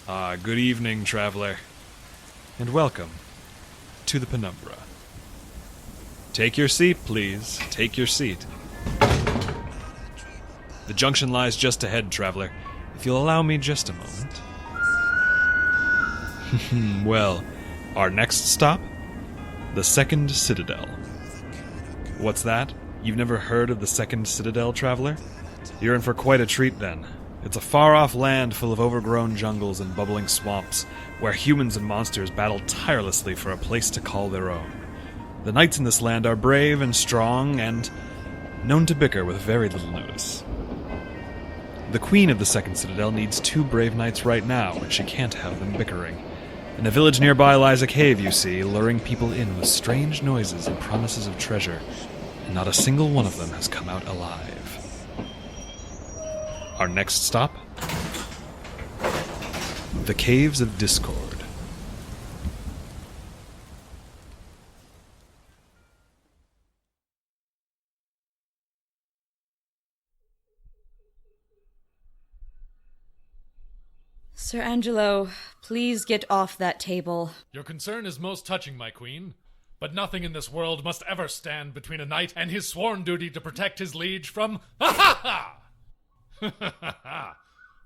Good evening, traveler, and welcome to the Penumbra. Take your seat, please. Take your seat. The junction lies just ahead, traveler. If you'll allow me just a moment. Well, our next stop? The Second Citadel. What's that? You've never heard of the Second Citadel, traveler? You're in for quite a treat, then. It's a far-off land full of overgrown jungles and bubbling swamps, where humans and monsters battle tirelessly for a place to call their own. The knights in this land are brave and strong, and known to bicker with very little notice. The queen of the Second Citadel needs 2 brave knights right now, and she can't have them bickering. In a village nearby lies a cave, you see, luring people in with strange noises and promises of treasure, and not a single one of them has come out alive. Our next stop? The Caves of Discord. Sir Angelo, please get off that table. Your concern is most touching, my queen. But nothing in this world must ever stand between a knight and his sworn duty to protect his liege from... Ha-ha-ha!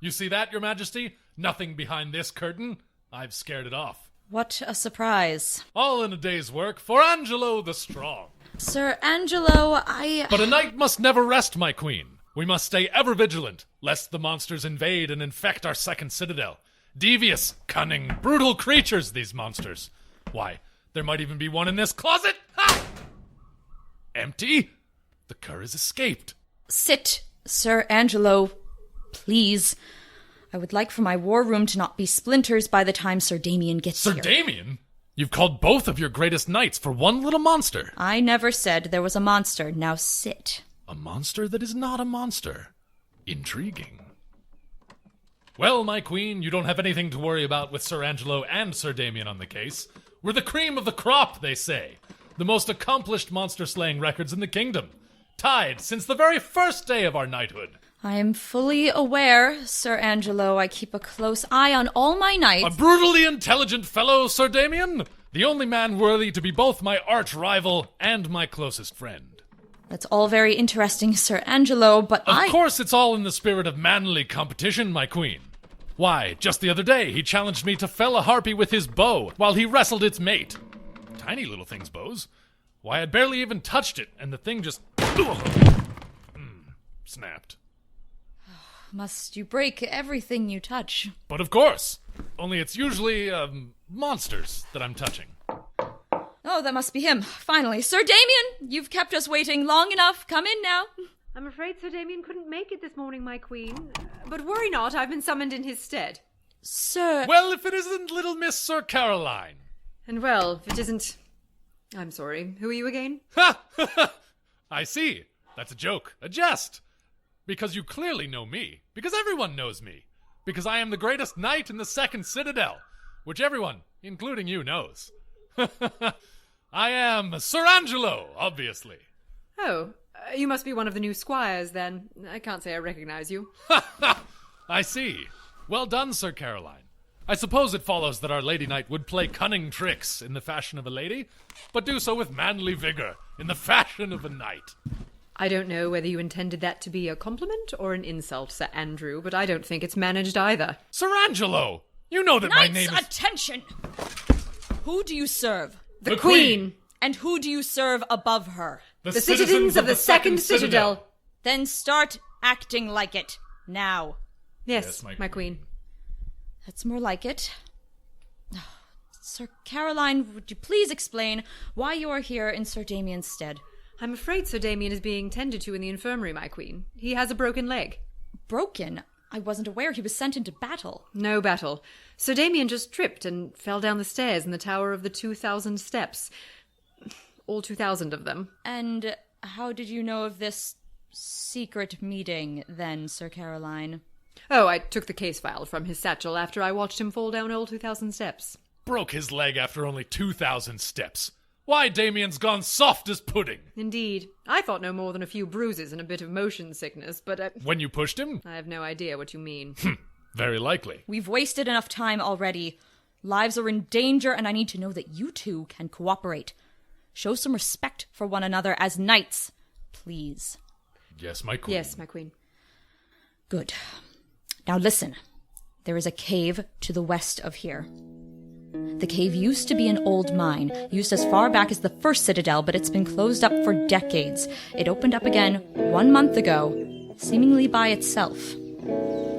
You see that, your majesty? Nothing behind this curtain. I've scared it off. What a surprise. All in a day's work for Angelo the Strong. Sir Angelo, But a knight must never rest, my queen. We must stay ever vigilant, lest the monsters invade and infect our Second Citadel. Devious, cunning, brutal creatures, these monsters. Why, there might even be one in this closet. Ha! Empty? The cur has escaped. Sit, Sir Angelo, please. I would like for my war room to not be splinters by the time Sir Damien gets here. Sir Damien? You've called both of your greatest knights for one little monster. I never said there was a monster. Now sit. A monster that is not a monster. Intriguing. Well, my queen, you don't have anything to worry about with Sir Angelo and Sir Damien on the case. We're the cream of the crop, they say. The most accomplished monster-slaying records in the kingdom. Tied since the very first day of our knighthood. I am fully aware, Sir Angelo. I keep a close eye on all my knights. A brutally intelligent fellow, Sir Damien. The only man worthy to be both my arch-rival and my closest friend. That's all very interesting, Sir Angelo, but Of course it's all in the spirit of manly competition, my queen. Why, just the other day he challenged me to fell a harpy with his bow while he wrestled its mate. Tiny little thing's bows. Why, I'd barely even touched it, and the thing just... snapped. Must you break everything you touch? But of course. Only it's usually, monsters that I'm touching. Oh, that must be him. Finally. Sir Damien, you've kept us waiting long enough. Come in now. I'm afraid Sir Damien couldn't make it this morning, my queen. But worry not, I've been summoned in his stead. Sir... Well, if it isn't little Miss Sir Caroline. And well, if it isn't... I'm sorry, who are you again? Ha! I see. That's a joke. A jest. Because you clearly know me. Because everyone knows me. Because I am the greatest knight in the Second Citadel. Which everyone, including you, knows. I am Sir Angelo, obviously. Oh, you must be one of the new squires, then. I can't say I recognize you. I see. Well done, Sir Caroline. I suppose it follows that our lady knight would play cunning tricks in the fashion of a lady, but do so with manly vigor in the fashion of a knight. I don't know whether you intended that to be a compliment or an insult, Sir Andrew, but I don't think it's managed either. Sir Angelo! You know that my name is... attention! Who do you serve? The Queen! And who do you serve above her? The citizens of the Second Citadel! Then start acting like it. Now. Yes, my queen. That's more like it. Sir Caroline, would you please explain why you are here in Sir Damien's stead? I'm afraid Sir Damien is being tended to in the infirmary, my queen. He has a broken leg. Broken? I wasn't aware he was sent into battle. No battle. Sir Damien just tripped and fell down the stairs in the Tower of the 2,000 Steps. All 2,000 of them. And how did you know of this secret meeting, then, Sir Caroline? Oh, I took the case file from his satchel after I watched him fall down all 2,000 steps. Broke his leg after only 2,000 steps. Why, Damien's gone soft as pudding. Indeed. I thought no more than a few bruises and a bit of motion sickness, but When you pushed him? I have no idea what you mean. Very likely. We've wasted enough time already. Lives are in danger, and I need to know that you two can cooperate. Show some respect for one another as knights, please. Yes, my queen. Yes, my queen. Good. Now listen. There is a cave to the west of here. The cave used to be an old mine, used as far back as the First Citadel, but it's been closed up for decades. It opened up again 1 month ago, seemingly by itself.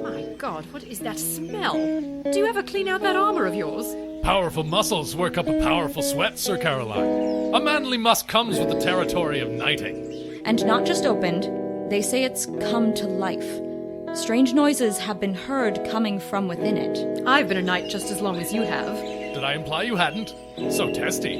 My God, what is that smell? Do you ever clean out that armor of yours? Powerful muscles work up a powerful sweat, Sir Caroline. A manly musk comes with the territory of knighting. And not just opened, they say it's come to life. Strange noises have been heard coming from within it. I've been a knight just as long as you have. Did I imply you hadn't? So testy.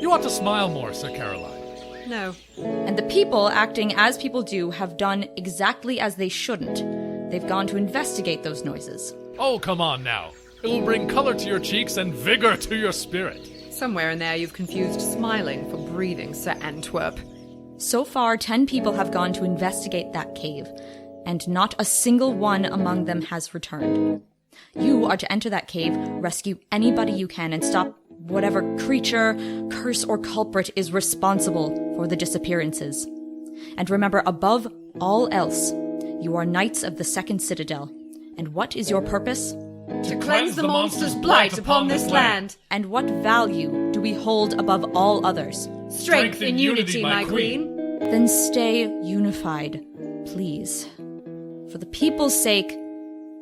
You ought to smile more, Sir Caroline. No. And the people, acting as people do, have done exactly as they shouldn't. They've gone to investigate those noises. Oh, come on now. It will bring color to your cheeks and vigor to your spirit. Somewhere in there you've confused smiling for breathing, Sir Antwerp. So far, 10 people have gone to investigate that cave, and not a single one among them has returned. You are to enter that cave, rescue anybody you can, and stop whatever creature, curse, or culprit is responsible for the disappearances. And remember, above all else, you are knights of the Second Citadel. And what is your purpose? To cleanse the monster's blight upon this land. And what value do we hold above all others? Strength in unity, my queen. Then stay unified, please. For the people's sake,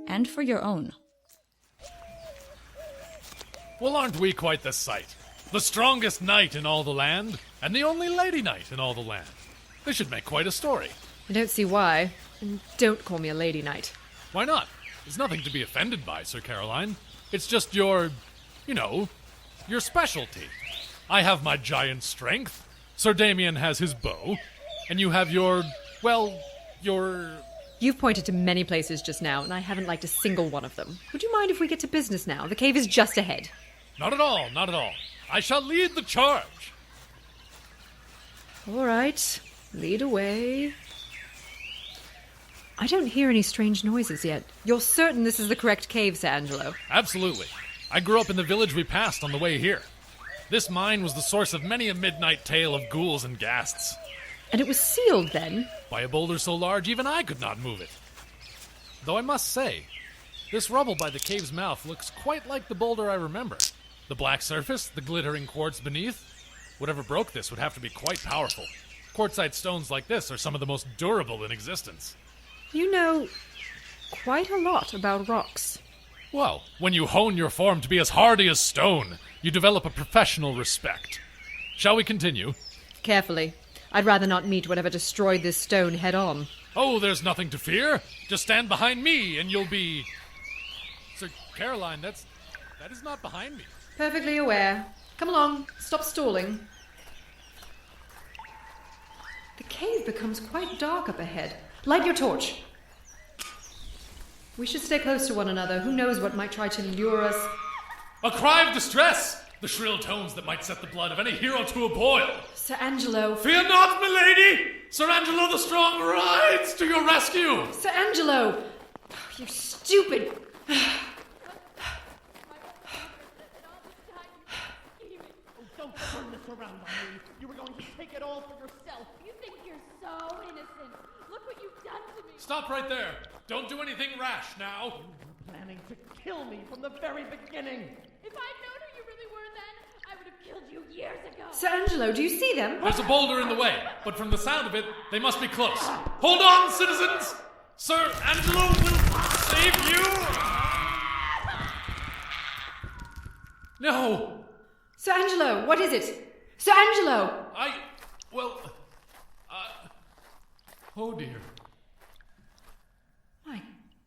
and for your own. Well, aren't we quite the sight? The strongest knight in all the land, and the only lady knight in all the land. They should make quite a story. I don't see why. And don't call me a lady knight. Why not? There's nothing to be offended by, Sir Caroline. It's just your, your specialty. I have my giant strength. Sir Damien has his bow. And you have your... You've pointed to many places just now, and I haven't liked a single one of them. Would you mind if we get to business now? The cave is just ahead. Not at all, not at all. I shall lead the charge. All right. Lead away. I don't hear any strange noises yet. You're certain this is the correct cave, Sir Angelo? Absolutely. I grew up in the village we passed on the way here. This mine was the source of many a midnight tale of ghouls and ghasts. And it was sealed then? By a boulder so large even I could not move it. Though I must say, this rubble by the cave's mouth looks quite like the boulder I remember. The black surface, the glittering quartz beneath. Whatever broke this would have to be quite powerful. Quartzite stones like this are some of the most durable in existence. You know quite a lot about rocks. Well, when you hone your form to be as hardy as stone, you develop a professional respect. Shall we continue? Carefully. I'd rather not meet whatever destroyed this stone head on. Oh, there's nothing to fear. Just stand behind me and you'll be... Sir Caroline, that is not behind me. Perfectly aware. Come along. Stop stalling. The cave becomes quite dark up ahead. Light your torch. We should stay close to one another. Who knows what might try to lure us. A cry of distress! The shrill tones that might set the blood of any hero to a boil. Sir Angelo. Fear not, milady! Sir Angelo the Strong rides to your rescue! Sir Angelo! You stupid... Don't turn this around on me. You were going to take it all for yourself. You think you're so innocent. Look what you've done to me. Stop right there. Don't do anything rash now. You were planning to kill me from the very beginning. If I'd known who you really were then, I would have killed you years ago. Sir Angelo, do you see them? There's a boulder in the way, but from the sound of it, they must be close. Hold on, citizens! Sir Angelo will save you! No! Sir Angelo, what is it? Sir Angelo! Oh dear. My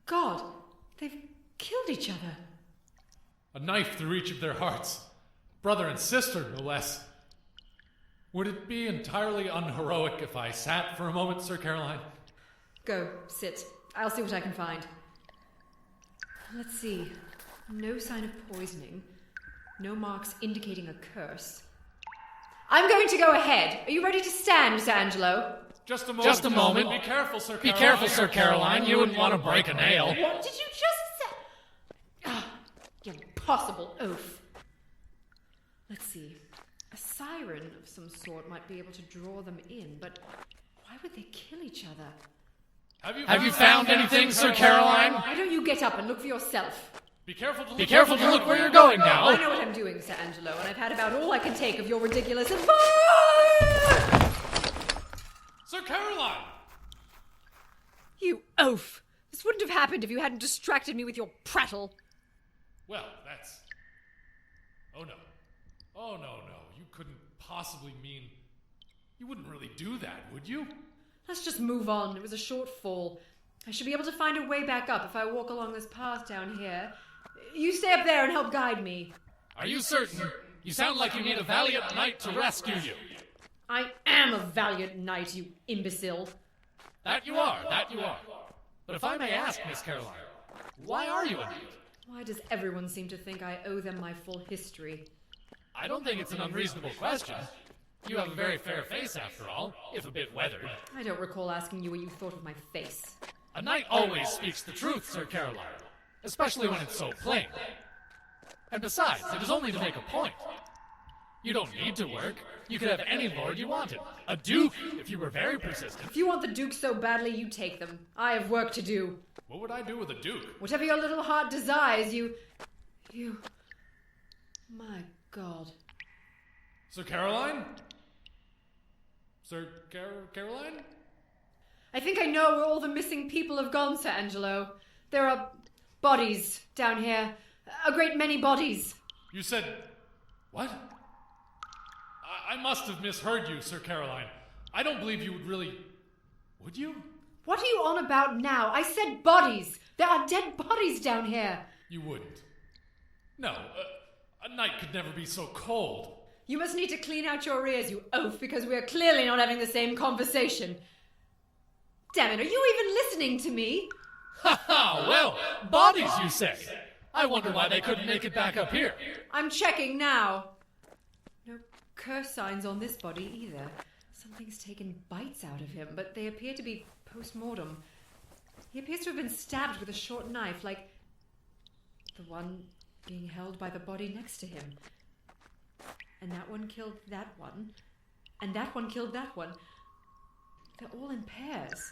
God, they've killed each other. A knife through each of their hearts. Brother and sister, no less. Would it be entirely unheroic if I sat for a moment, Sir Caroline? Go, sit. I'll see what I can find. Let's see. No sign of poisoning. No marks indicating a curse. I'm going to go ahead. Are you ready to stand, Sir Angelo? Just a moment. Be careful, Sir Caroline. Be careful, Sir Caroline. You wouldn't want to break a nail. Did you just say... Impossible oaf. Let's see. A siren of some sort might be able to draw them in, but why would they kill each other? Have you found anything, Sir Caroline? Why don't you get up and look for yourself? Be careful to look where you're going now. I know what I'm doing, Sir Angelo, and I've had about all I can take of your ridiculous advice! Sir Caroline! You oaf! This wouldn't have happened if you hadn't distracted me with your prattle. Well, that's... Oh, no. Oh, no. You couldn't possibly mean... You wouldn't really do that, would you? Let's just move on. It was a short fall. I should be able to find a way back up if I walk along this path down here. You stay up there and help guide me. Are you certain? You sound like you need a valiant knight to rescue you. I am a valiant knight, you imbecile. That you are. But if I may ask, Miss Caroline, why are you a knight? Why does everyone seem to think I owe them my full history? I don't think it's an unreasonable question. You have a very fair face, after all, if a bit weathered. I don't recall asking you what you thought of my face. A knight always speaks the truth, Sir Caroline, especially when it's so plain. And besides, it is only to make a point. You don't need to work. You could have any lord you wanted. A duke, if you were very persistent. If you want the dukes so badly, you take them. I have work to do. What would I do with a duke? Whatever your little heart desires, you... My God. Sir Caroline? Sir Caroline? I think I know where all the missing people have gone, Sir Angelo. There are bodies down here. A great many bodies. You said... What? I must have misheard you, Sir Caroline. I don't believe you would really... Would you? What are you on about now? I said bodies. There are dead bodies down here. You wouldn't. No, a knight could never be so cold. You must need to clean out your ears, you oaf, because we are clearly not having the same conversation. Damn it, are you even listening to me? Ha ha, well, bodies, you say. I wonder why they couldn't make it back up here. I'm checking now. No curse signs on this body either. Something's taken bites out of him, but they appear to be post-mortem. He appears to have been stabbed with a short knife, like the one being held by the body next to him. And that one killed that one. And that one killed that one. They're all in pairs.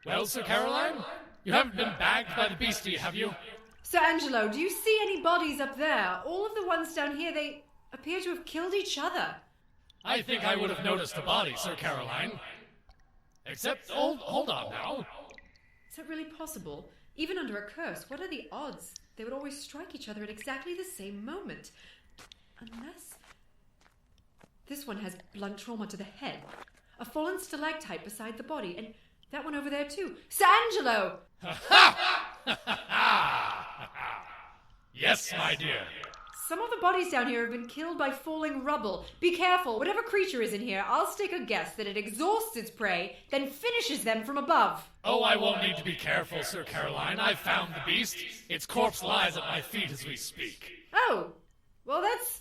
Well, Sir Caroline, you haven't been bagged by the beastie, have you? Sir Angelo, do you see any bodies up there? All of the ones down here, they appear to have killed each other. I think I would have noticed a body, Sir Caroline. Except, hold on now. Is that really possible? Even under a curse, what are the odds they would always strike each other at exactly the same moment? Unless... This one has blunt trauma to the head. A fallen stalactite beside the body, and that one over there too. Sir Angelo! Yes, my dear. Some of the bodies down here have been killed by falling rubble. Be careful, whatever creature is in here, I'll stake a guess that it exhausts its prey, then finishes them from above. Oh, I won't need to be careful, Sir Caroline. I've found the beast. Its corpse lies at my feet as we speak. Oh, well that's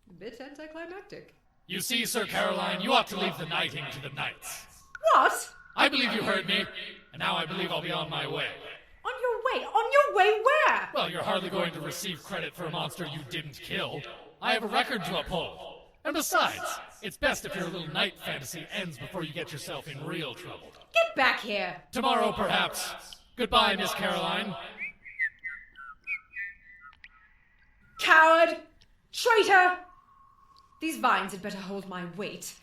a bit anticlimactic. You see, Sir Caroline, you ought to leave the knighting to the knights. What? I believe you heard me, and now I believe I'll be on my way. On your way? On your way where? Well, you're hardly going to receive credit for a monster you didn't kill. I have a record to uphold. And besides, it's best if your little knight fantasy ends before you get yourself in real trouble. Get back here! Tomorrow, perhaps. Goodbye, Miss Caroline. Coward! Traitor! These vines had better hold my weight.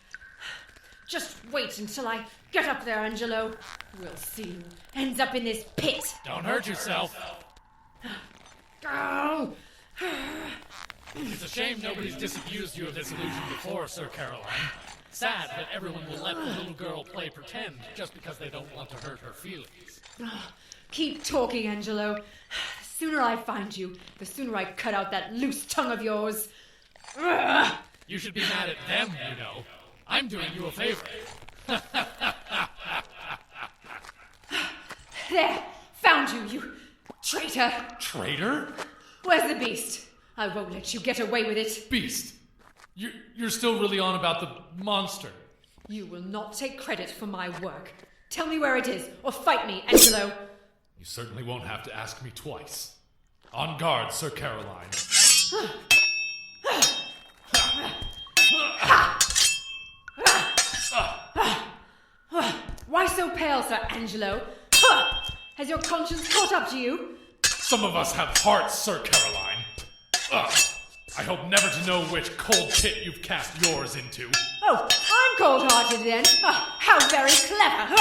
Just wait until I get up there, Angelo. We'll see who ends up in this pit. Don't hurt yourself. Oh. It's a shame nobody's disabused you of this illusion before, Sir Caroline. Sad that everyone will let the little girl play pretend just because they don't want to hurt her feelings. Keep talking, Angelo. The sooner I find you, the sooner I cut out that loose tongue of yours. You should be mad at them, you know. I'm doing you a favor. There! Found you, you traitor! Traitor? Where's the beast? I won't let you get away with it. Beast? You're still really on about the monster. You will not take credit for my work. Tell me where it is, or fight me, Angelo. You certainly won't have to ask me twice. On guard, Sir Caroline. Why so pale, Sir Angelo? Has your conscience caught up to you? Some of us have hearts, Sir Caroline. I hope never to know which cold pit you've cast yours into. Oh, I'm cold-hearted then. How very clever.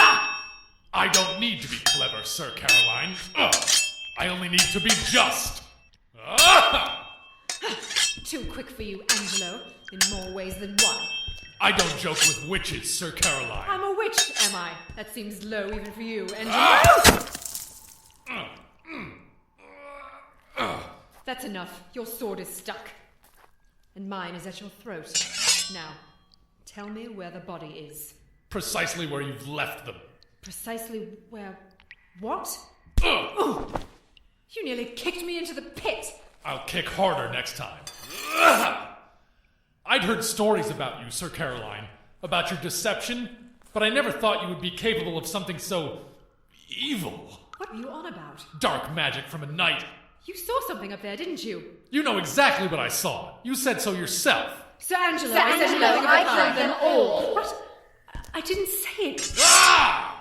I don't need to be clever, Sir Caroline. I only need to be just. Too quick for you, Angelo, in more ways than one. I don't joke with witches, Sir Caroline. I'm a witch, am I? That seems low even for you, Angelo. That's enough. Your sword is stuck. And mine is at your throat. Now, tell me where the body is. Precisely where you've left them. Precisely where... What? Ooh! You nearly kicked me into the pit. I'll kick harder next time. I'd heard stories about you, Sir Caroline, about your deception, but I never thought you would be capable of something so evil. What are you on about? Dark magic from a knight. You saw something up there, didn't you? You know exactly what I saw. You said so yourself. Sir Angelo, I killed them all. What? I didn't say it. Ah!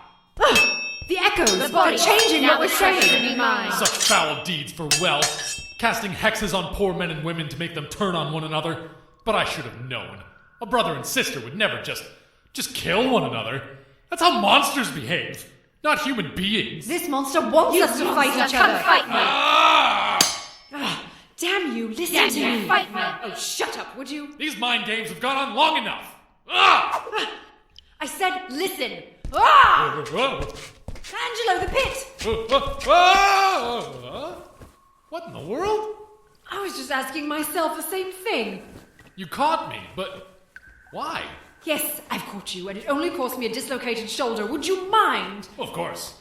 The echoes The body are changing what we're should saying. be mine. Such foul deeds for wealth. Casting hexes on poor men and women to make them turn on one another. But I should have known. A brother and sister would never just kill one another. That's how monsters behave. Not human beings. This monster wants us to fight each Come other. fight me. Damn you, listen to me. Fight me. Oh, shut up, would you? These mind games have gone on long enough. Ah! I said listen. Whoa. Angelo, the pit. What in the world? I was just asking myself the same thing. You caught me, but why? Yes, I've caught you, and it only cost me a dislocated shoulder. Would you mind? Of course.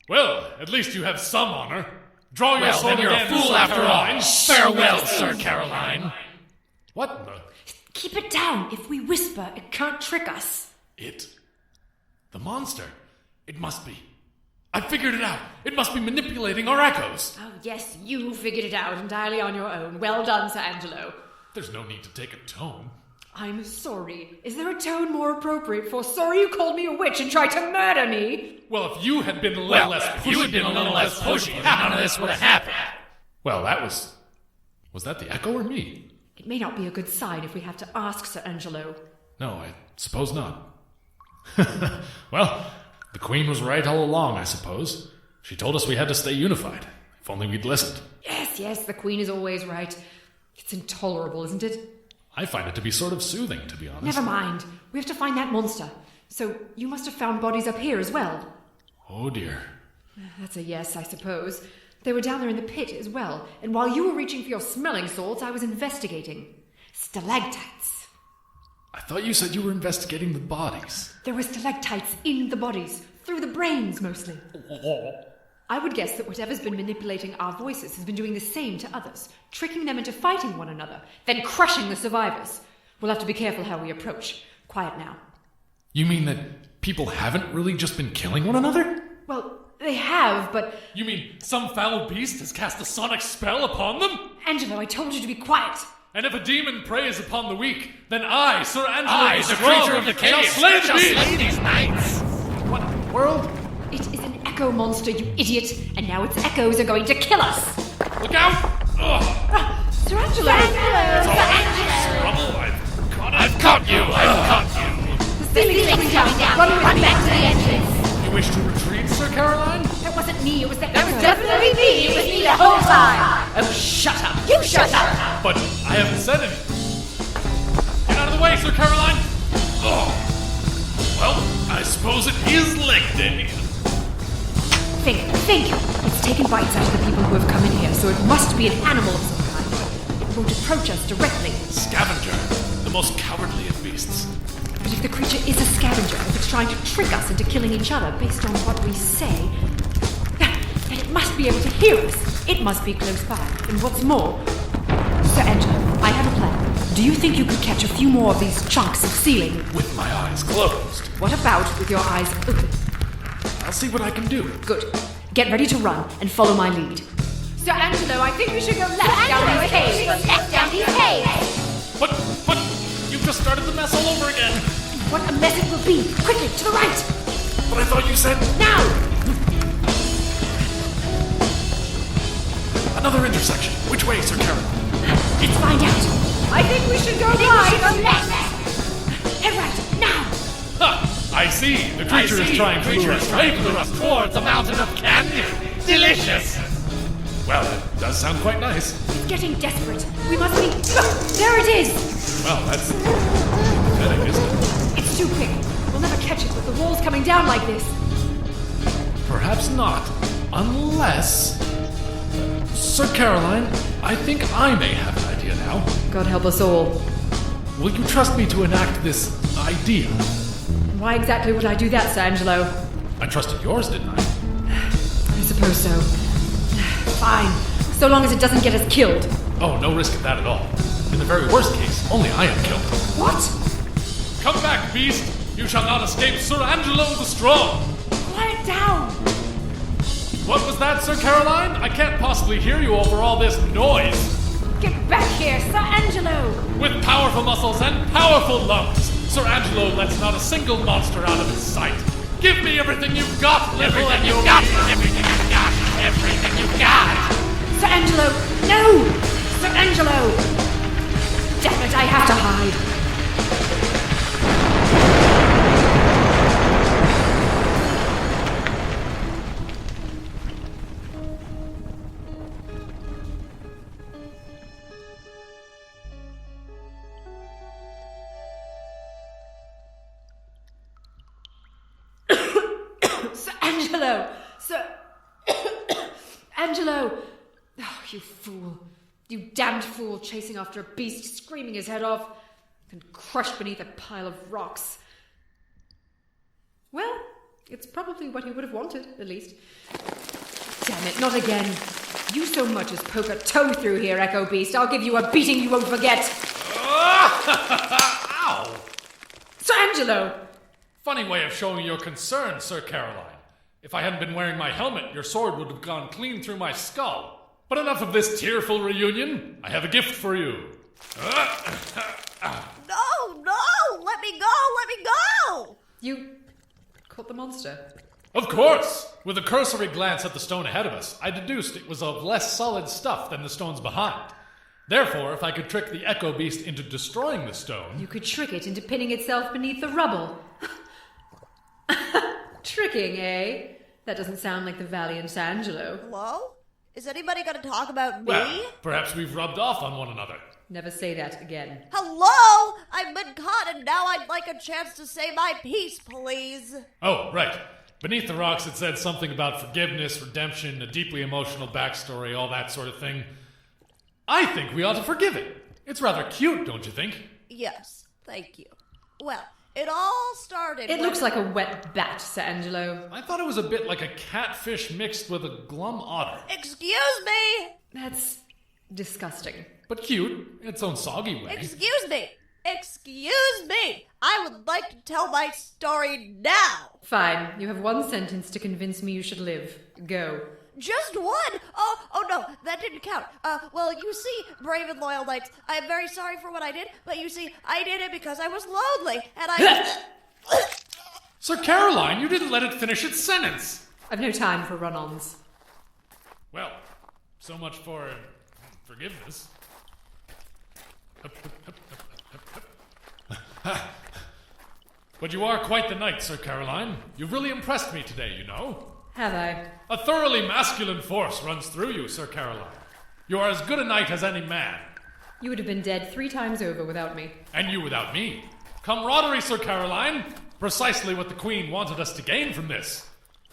Well, at least you have some honor. Draw your sword then you're again, a fool Sir after all. Caroline. Farewell, Sir Caroline. What in the... Keep it down. If we whisper, it can't trick us. It? The monster? It must be. I figured it out. It must be manipulating our echoes. Oh, yes, you figured it out entirely on your own. Well done, Sir Angelo. There's no need to take a tone. I'm sorry. Is there a tone more appropriate for sorry you called me a witch and tried to murder me? Well, if you had been a little less If pushy, you had been a little less pushy, then none of this would have happened. Well, that was... Was that the echo or me? It may not be a good sign if we have to ask Sir Angelo. No, I suppose not. Well, the Queen was right all along, I suppose. She told us we had to stay unified. If only we'd listened. Yes, the Queen is always right. It's intolerable, isn't it? I find it to be sort of soothing, to be honest. Never mind. We have to find that monster. So you must have found bodies up here as well. Oh, dear. That's a yes, I suppose. They were down there in the pit as well. And while you were reaching for your smelling salts, I was investigating. Stalactites. I thought you said you were investigating the bodies. There were stalactites in the bodies. Through the brains, mostly. I would guess that whatever's been manipulating our voices has been doing the same to others, tricking them into fighting one another, then crushing the survivors. We'll have to be careful how we approach. Quiet now. You mean that people haven't really just been killing one another? Well, they have, but... You mean some foul beast has cast a sonic spell upon them? Angelo, I told you to be quiet. And if a demon preys upon the weak, then I, Sir Angelo I, the the Strong, creature of the shall cave, slay the shall beast! slay these knights. What in the world? It is an echo monster, you idiot, and now its echoes are going to kill us. Look out! Ugh. Sir Angelo! Trouble, I've caught you. I've caught you. The ceiling's coming down. Run back to the entrance. You wish to retreat, Sir Caroline? That wasn't me, it was the echo. Definitely me. It was me the whole time. Oh, shut up. You shut up. But I haven't said anything. Get out of the way, Sir Caroline! Oh. Well, I suppose it is leg day. Think. It's taken bites out of the people who have come in here, so it must be an animal of some kind. It won't approach us directly. Scavenger, the most cowardly of beasts. But if the creature is a scavenger, if it's trying to trick us into killing each other based on what we say, then it must be able to hear us. It must be close by. And what's more, Sir Angelo, I have a plan. Do you think you could catch a few more of these chunks of ceiling? With my eyes closed. What about with your eyes open? I'll see what I can do. Good. Get ready to run and follow my lead. Sir Angelo, I think we should go left down these caves. Left down these caves. But, you've just started the mess all over again. What a mess it will be! Quickly, to the right! But I thought you said... Now! Another intersection. Which way, Sir Caroline? Let's find out. I think we should go right. Left. Head right, now! Ha! I see. The creature is trying to lure us towards a mountain of candy. Delicious. Well, that does sound quite nice. It's getting desperate. We must be... There it is! Well, that's pathetic, isn't it? It's too quick. We'll never catch it with the walls coming down like this. Perhaps not. Unless... Sir Caroline, I think I may have an idea now. God help us all. Will you trust me to enact this idea? Why exactly would I do that, Sir Angelo? I trusted yours, didn't I? I suppose so. Fine. So long as it doesn't get us killed. Oh, no risk of that at all. In the very worst case, only I am killed. What? Come back, beast! You shall not escape Sir Angelo the Strong! Quiet down! What was that, Sir Caroline? I can't possibly hear you over all this noise. Get back here, Sir Angelo! With powerful muscles and powerful lungs, Sir Angelo lets not a single monster out of his sight. Give me everything you've got, Little, and you'll... Everything you've got. Everything you've got. Sir Angelo! No! Sir Angelo! Damn it, I have to hide. Angelo! Sir... Angelo! Oh, you fool. You damned fool, chasing after a beast, screaming his head off, and crushed beneath a pile of rocks. Well, it's probably what he would have wanted, at least. Damn it, not again. You so much as poke a toe through here, Echo Beast. I'll give you a beating you won't forget. Ow! Sir Angelo! Funny way of showing your concern, Sir Caroline. If I hadn't been wearing my helmet, your sword would have gone clean through my skull. But enough of this tearful reunion. I have a gift for you. No! Let me go! You caught the monster. Of course! With a cursory glance at the stone ahead of us, I deduced it was of less solid stuff than the stones behind. Therefore, if I could trick the Echo Beast into destroying the stone... You could trick it into pinning itself beneath the rubble. Tricking, eh? That doesn't sound like the valiant Sir Angelo. Hello? Is anybody gonna talk about me? Well, perhaps we've rubbed off on one another. Never say that again. Hello? I've been caught and now I'd like a chance to say my piece, please. Oh, right. Beneath the rocks it said something about forgiveness, redemption, a deeply emotional backstory, all that sort of thing. I think we ought to forgive it. It's rather cute, don't you think? Yes, thank you. Well, it all started It when... looks like a wet bat, Sir Angelo. I thought it was a bit like a catfish mixed with a glum otter. Excuse me! That's disgusting. But cute, in its own soggy way. Excuse me! I would like to tell my story now! Fine, you have one sentence to convince me you should live. Go. Just one? Oh no, that didn't count. Well, you see, brave and loyal knights, I am very sorry for what I did, but you see, I did it because I was lonely, and I... Sir Caroline, you didn't let it finish its sentence. I've no time for run-ons. Well, so much for forgiveness. But you are quite the knight, Sir Caroline. You've really impressed me today, you know. Have I? A thoroughly masculine force runs through you, Sir Caroline. You are as good a knight as any man. You would have been dead 3 times over without me. And you without me. Camaraderie, Sir Caroline. Precisely what the Queen wanted us to gain from this.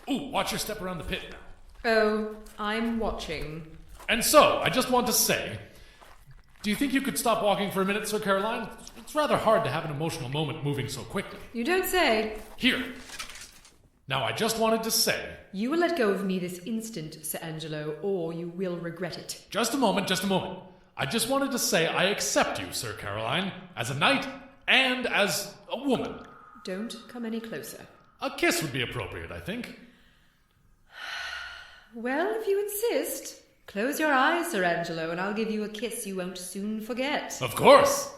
Ooh, watch your step around the pit now. Oh, I'm watching. And so, I just want to say, do you think you could stop walking for a minute, Sir Caroline? It's rather hard to have an emotional moment moving so quickly. You don't say. Here. Now, I just wanted to say... You will let go of me this instant, Sir Angelo, or you will regret it. Just a moment. I just wanted to say I accept you, Sir Caroline, as a knight and as a woman. Don't come any closer. A kiss would be appropriate, I think. Well, if you insist, close your eyes, Sir Angelo, and I'll give you a kiss you won't soon forget. Of course.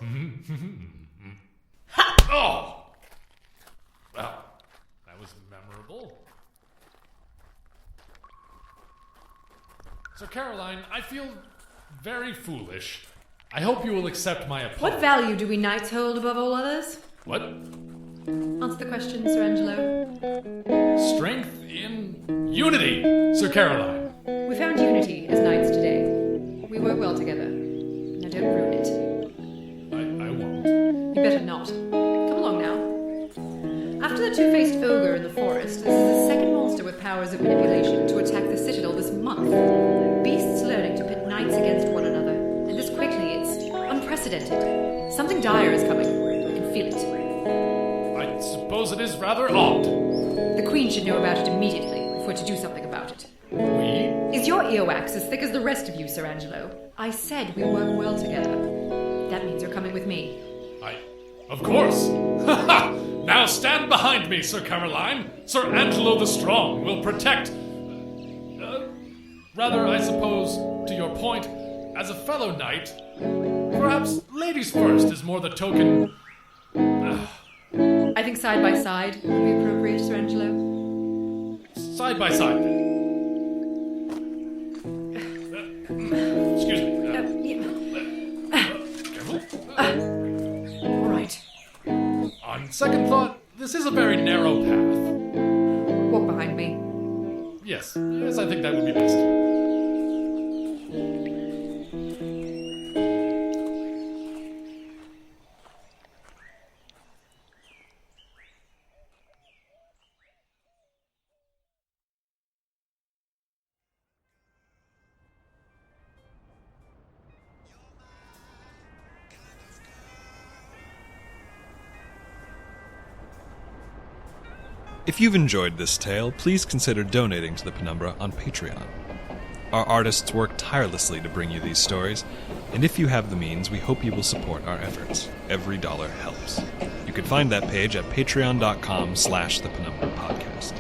Oh! Well, that was memorable. Sir Caroline, I feel very foolish. I hope you will accept my apology. What value do we knights hold above all others? What? Answer the question, Sir Angelo. Strength in unity, Sir Caroline. We found unity as knights today. We work well together. Now don't ruin it. I won't. You better not. Come along now. After the two-faced ogre in the forest, this is the second monster with powers of manipulation to attack the Citadel this month. Beasts learning to pit knights against one another. And this quickly, it's unprecedented. Something dire is coming. I can feel it. I suppose it is rather odd. The Queen should know about it immediately if we're to do something about it. We? Is your earwax as thick as the rest of you, Sir Angelo? I said we work well together. That means you're coming with me. Of course. Now stand behind me, Sir Caroline. Sir Angelo the Strong will protect... rather, I suppose, to your point, as a fellow knight, perhaps ladies first is more the token... I think side by side would be appropriate, Sir Angelo. Side by side, then. Excuse me. Careful. All right. On second thought, this is a very narrow path. Walk behind me. Yes, I think that would be best. If you've enjoyed this tale, please consider donating to the Penumbra on Patreon. Our artists work tirelessly to bring you these stories, and if you have the means, we hope you will support our efforts. Every dollar helps. You can find that page at patreon.com/thepenumbrapodcast.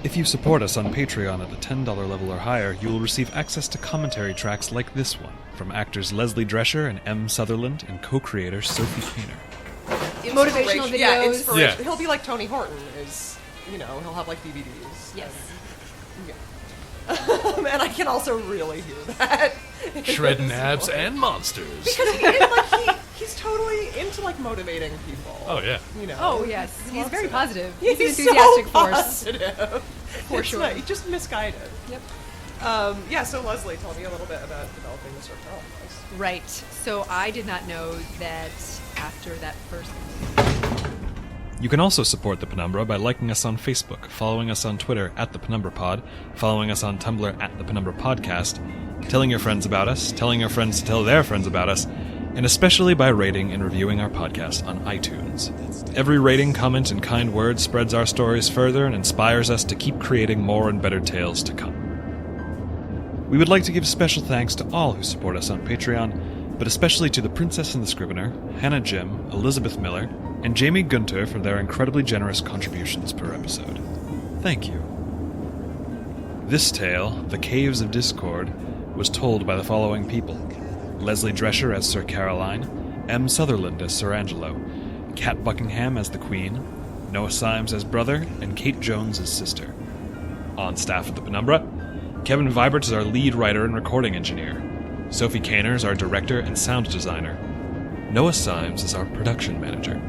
If you support us on Patreon at the $10 level or higher, you will receive access to commentary tracks like this one, from actors Leslie Drescher and M. Sutherland and co-creator Sophie Kainer. Motivational videos. Yeah, inspiration. Yeah. He'll be like Tony Horton. He'll have like DVDs. Yes. And I can also really hear that. Shredding abs and monsters. Because he's totally into like motivating people. Oh, yeah. Oh, yes. He's loves very it. positive. He's an so enthusiastic force. positive. For sure. He's just misguided. Yep. So Leslie, tell me a little bit about developing the Sir Caroline voice. Right. So I did not know that after that first... You can also support the Penumbra by liking us on Facebook, following us on Twitter at the Penumbra Pod, following us on Tumblr at the Penumbra Podcast, telling your friends about us, telling your friends to tell their friends about us, and especially by rating and reviewing our podcast on iTunes. Every rating, comment, and kind word spreads our stories further and inspires us to keep creating more and better tales to come. We would like to give special thanks to all who support us on Patreon, but especially to The Princess and the Scrivener, Hannah Jim, Elizabeth Miller, and Jamie Gunter for their incredibly generous contributions per episode. Thank you. This tale, The Caves of Discord, was told by the following people: Leslie Drescher as Sir Caroline, M. Sutherland as Sir Angelo, Kat Buckingham as the Queen, Noah Symes as brother, and Kate Jones as sister. On staff at the Penumbra, Kevin Vibert is our lead writer and recording engineer. Sophie Kainer is our director and sound designer. Noah Symes is our production manager.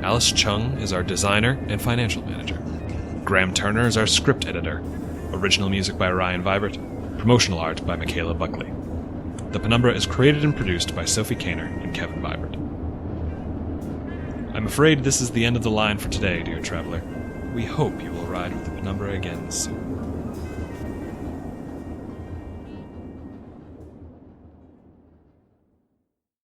Alice Chung is our designer and financial manager. Graham Turner is our script editor. Original music by Ryan Vibert. Promotional art by Michaela Buckley. The Penumbra is created and produced by Sophie Kainer and Kevin Vibert. I'm afraid this is the end of the line for today, dear traveler. We hope you will ride with the Penumbra again soon.